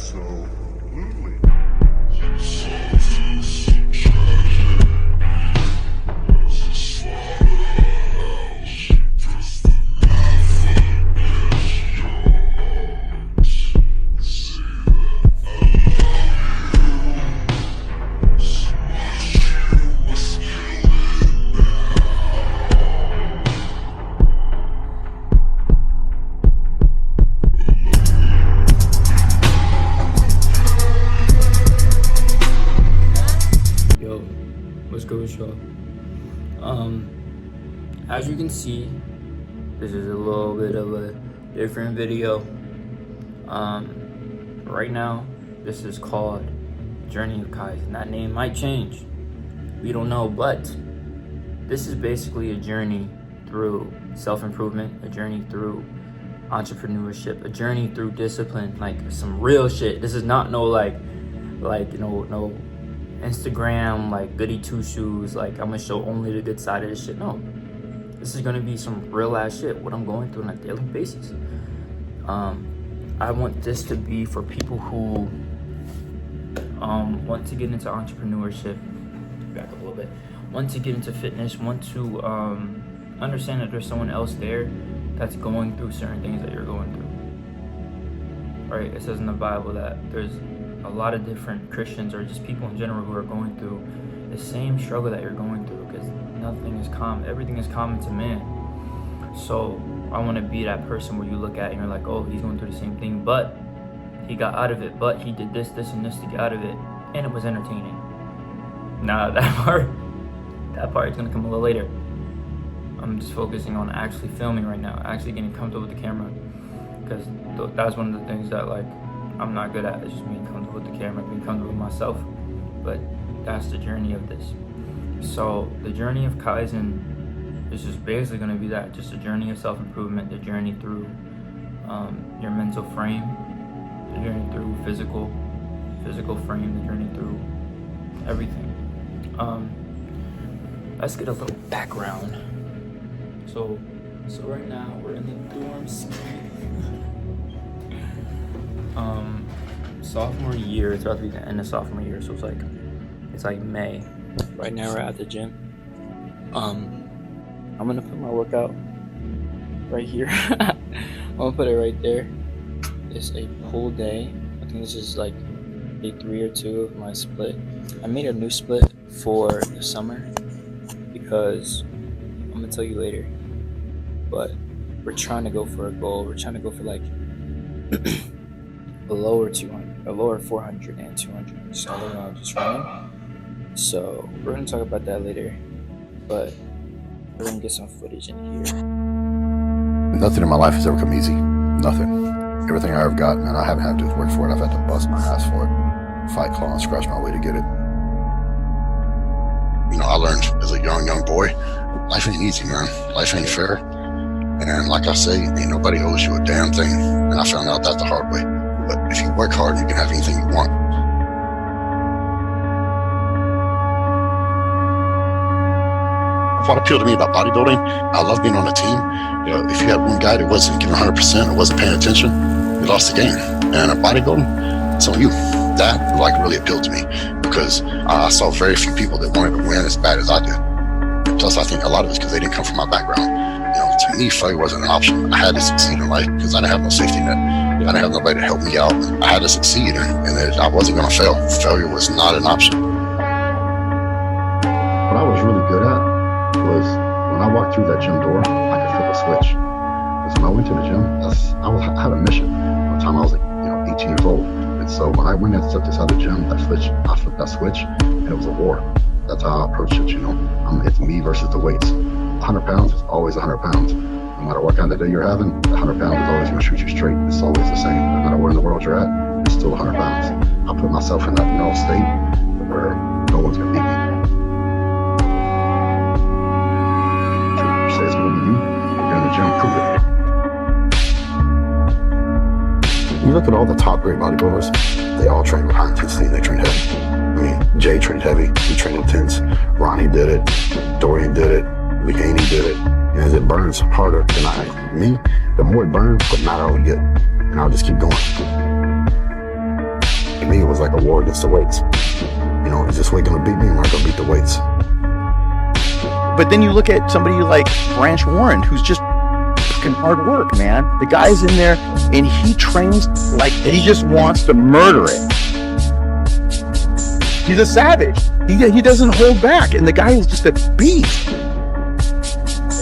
Absolutely. What's good with y'all? As you can see, this is a little bit of a different video. Right now, this is called Journey of Kaizen. That name might change. We don't know, but this is basically a journey through self-improvement, a journey through entrepreneurship, a journey through discipline, like some real shit. This is not no no Instagram, like goody two shoes, like I'm gonna show only the good side of this shit. No, this is gonna be some real ass shit, what I'm going through on a daily basis. I want this to be for people who want to get into entrepreneurship, back up a little bit, want to get into fitness, want to understand that there's someone else there that's going through certain things that you're going through. Right? It says in the Bible that there's a lot of different Christians or just people in general who are going through the same struggle that you're going through, because nothing is common. Everything is common to man. So I want to be that person where you look at it and you're like, oh, he's going through the same thing, but he got out of it, but he did this, and this to get out of it, and it was entertaining. Nah, that part is going to come a little later. I'm just focusing on actually filming right now, actually getting comfortable with the camera, because that's one of the things that I'm not good at, is just being comfortable with the camera, being comfortable with myself. But that's the journey of this. So the journey of Kaizen is just basically going to be that, just a journey of self-improvement, the journey through your mental frame, the journey through physical frame, the journey through everything. Let's get a little background. So right now we're in the dorm scheme. Sophomore year, it's about to be the end of sophomore year, so it's like May. Right now we're at the gym. I'm gonna put my workout right here. I'm gonna put it right there. It's a pull day. I think this is like day 3 or 2 of my split. I made a new split for the summer because I'm gonna tell you later, but we're trying to go for a goal. We're trying to go for like a lower 400 and 200. So I'm just running. So we're gonna talk about that later, but we're gonna get some footage in here. Nothing in my life has ever come easy. Nothing. Everything I ever got, man, I haven't had to work for it. I've had to bust my ass for it, fight, claw, and scratch my way to get it. You know, I learned as a young boy, life ain't easy, man. Life ain't fair. And like I say, ain't nobody owes you a damn thing. And I found out that the hard way. But if you work hard, you can have anything you want. What appealed to me about bodybuilding, I love being on a team. You know, if you had one guy that wasn't giving 100% or wasn't paying attention, you lost the game. And bodybuilding, it's on you. That really appealed to me because I saw very few people that wanted to win as bad as I did. Plus, I think a lot of it's because they didn't come from my background. You know, to me, failure wasn't an option. I had to succeed in life because I didn't have no safety net. I didn't have nobody to help me out. I had to succeed, and I wasn't going to fail. Failure was not an option. What I was really good at was when I walked through that gym door, I could flip a switch. Because when I went to the gym, I had a mission. By the time I was 18 years old. And so when I went and stepped inside the gym, I flipped that switch, and it was a war. That's how I approached it, you know. It's me versus the weights. 100 pounds is always 100 pounds. No matter what kind of day you're having, 100 pounds is always going to shoot you straight. It's always the same. No matter where in the world you're at, it's still 100 pounds. I put myself in that state where no one's going to beat me. You say it's going to be you, you're in the gym, prove it. You look at all the top great bodybuilders, they all train with high intensity and they train heavy. I mean, Jay trained heavy, he trained intense, Ronnie did it, Dorian did it, Lehaney did it, and it burns harder than me. The more it burns, the madder I'll get, and I'll just keep going. like a war against the weights. You know, is this weight gonna beat me? Am I gonna beat the weights? But then you look at somebody like Branch Warren, who's just fucking hard work, man. The guy's in there and he trains like he just wants to murder it. He's a savage. He doesn't hold back, and the guy is just a beast.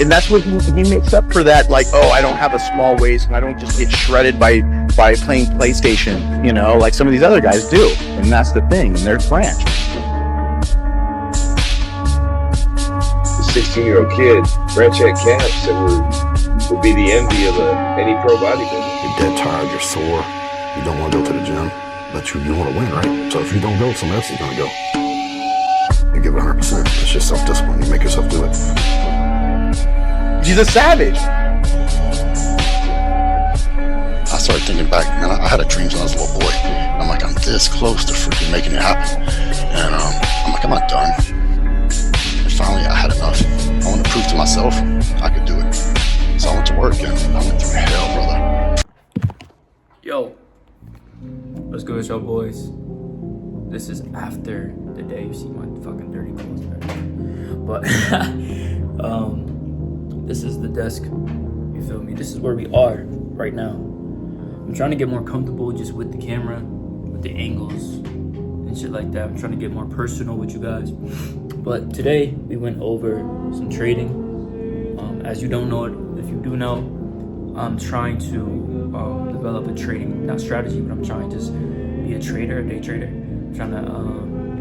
And that's what he makes up for that. Like, oh, I don't have a small waist, and I don't just get shredded by playing PlayStation, you know, like some of these other guys do. And that's the thing. And there's Branch. The 16-year-old kid, Branch had calves that would be the envy of any pro bodybuilder. You're dead tired, you're sore, you don't want to go to the gym, but you want to win, right? So if you don't go, somebody else is going to go. You give it 100%. It's just self-discipline. You make yourself do it. He's a savage. I started thinking back, man, I had a dream when I was a little boy. I'm like, I'm this close to freaking making it happen. And I'm like, I'm not done. And finally, I had enough. I want to prove to myself I could do it. So I went to work, and I went through hell, brother. Yo, what's good, show boys? This is after the day. You see my fucking dirty clothes back there. But this is the desk. You feel me? This is where we are right now. I'm trying to get more comfortable just with the camera, with the angles and shit like that. I'm trying to get more personal with you guys. But today we went over some trading. As you don't know it, if you do know, I'm trying to develop a trading, not strategy, but I'm trying to just be a trader, a day trader. I'm trying to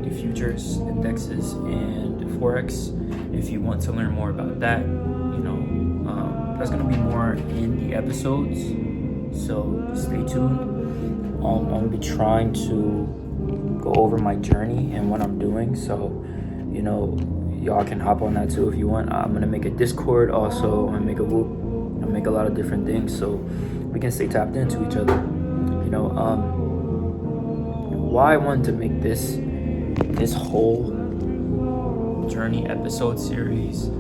do futures, indexes, and Forex. If you want to learn more about that, you know, that's going to be more in the episodes. So stay tuned. I'm going to be trying to go over my journey and what I'm doing. So, you know, y'all can hop on that too if you want. I'm going to make a Discord also. I'm going to make a Whoop. I'm going to make a lot of different things so we can stay tapped into each other. You know, why I wanted to make this whole journey episode series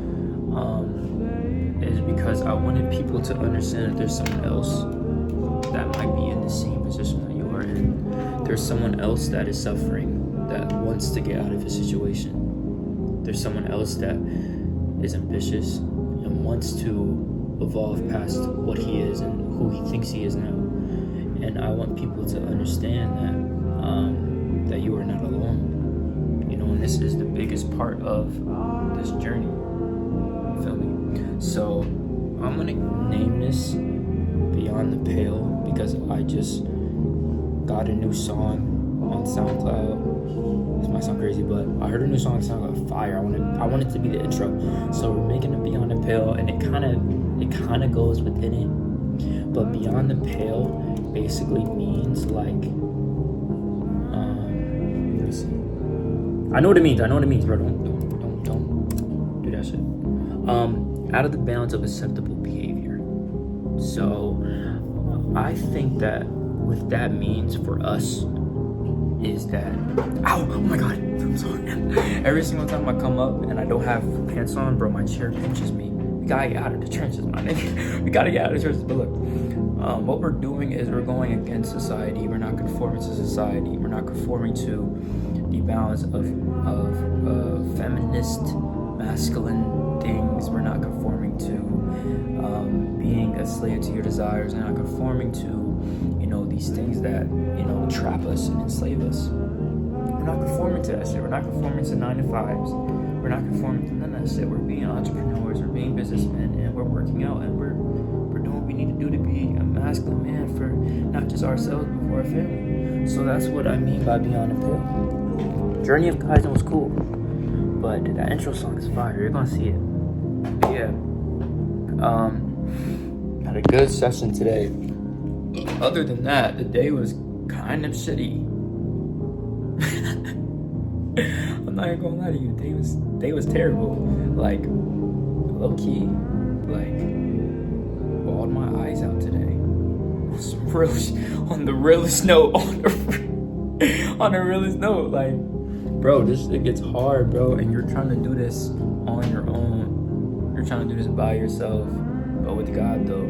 is because I wanted people to understand that there's someone else that might be in the same position that you are in. There's someone else that is suffering, that wants to get out of a situation. There's someone else that is ambitious and wants to evolve past what he is and who he thinks he is now. And I want people to understand that you are not alone. You know, and this is the biggest part of this journey. You feel me? So I'm gonna name this Beyond the Pale because I just got a new song on SoundCloud. This might sound crazy, but I heard a new song on SoundCloud, fire. I want it to be the intro. So we're making it Beyond the Pale, and it kind of goes within it. But Beyond the Pale basically means like let me see. I know what it means, bro. Don't do that shit. Out of the bounds of acceptable behavior. So I think that what that means for us is that oh my god, I'm sorry. Every single time I come up and I don't have pants on, bro, my chair pinches me. We gotta get out of the trenches, my nigga. We gotta get out of the trenches. But look, what we're doing is we're going against society. We're not conforming to society. We're not conforming to the balance of feminist, masculine things. We're not conforming to being a slave to your desires. We're not conforming to, you know, these things that, you know, trap us and enslave us. We're not conforming to that shit. We're not conforming to 9 to 5s. We're not conforming to none of that shit. We're being entrepreneurs. We're being businessmen, and we're working out, and we're doing what we need to do to be a masculine man for not just ourselves but for our family. So that's what I mean by Beyond the Pale. Journey of Kaizen was cool, but that intro song is fire. You're gonna see it. But yeah, had a good session today. Other than that, the day was kind of shitty. I'm not even gonna lie to you. Day was terrible. Like, low key, like, bawled my eyes out today. On the realest note, like, bro, this shit gets hard, bro, and you're trying to do this on your own. You're trying to do this by yourself, but with God, though.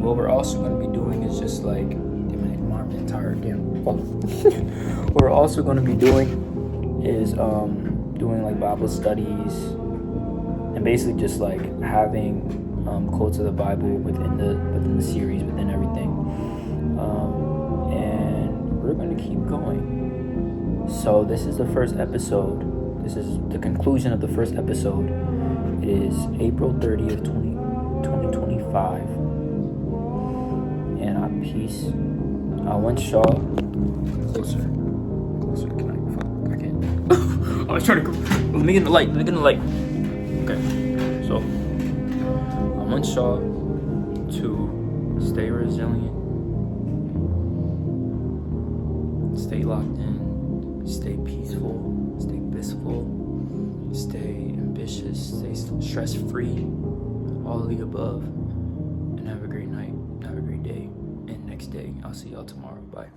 What we're also going to be doing is just like, damn, my arm's tired, damn. What we're also going to be doing is doing like Bible studies and basically just like having quotes of the Bible within the series, within everything, and we're going to keep going. So this is the first episode. This is the conclusion of the first episode. It is April 30th, 2025. And peace. One Shaw. Closer. Can I can't. I was trying to go. Let me get in the light. Okay. So, I want Shaw to stay resilient, stay locked in, stay peaceful, stay blissful, stay ambitious, stay stress-free, all of the above, and have a great night, have a great day, and next day. I'll see y'all tomorrow. Bye.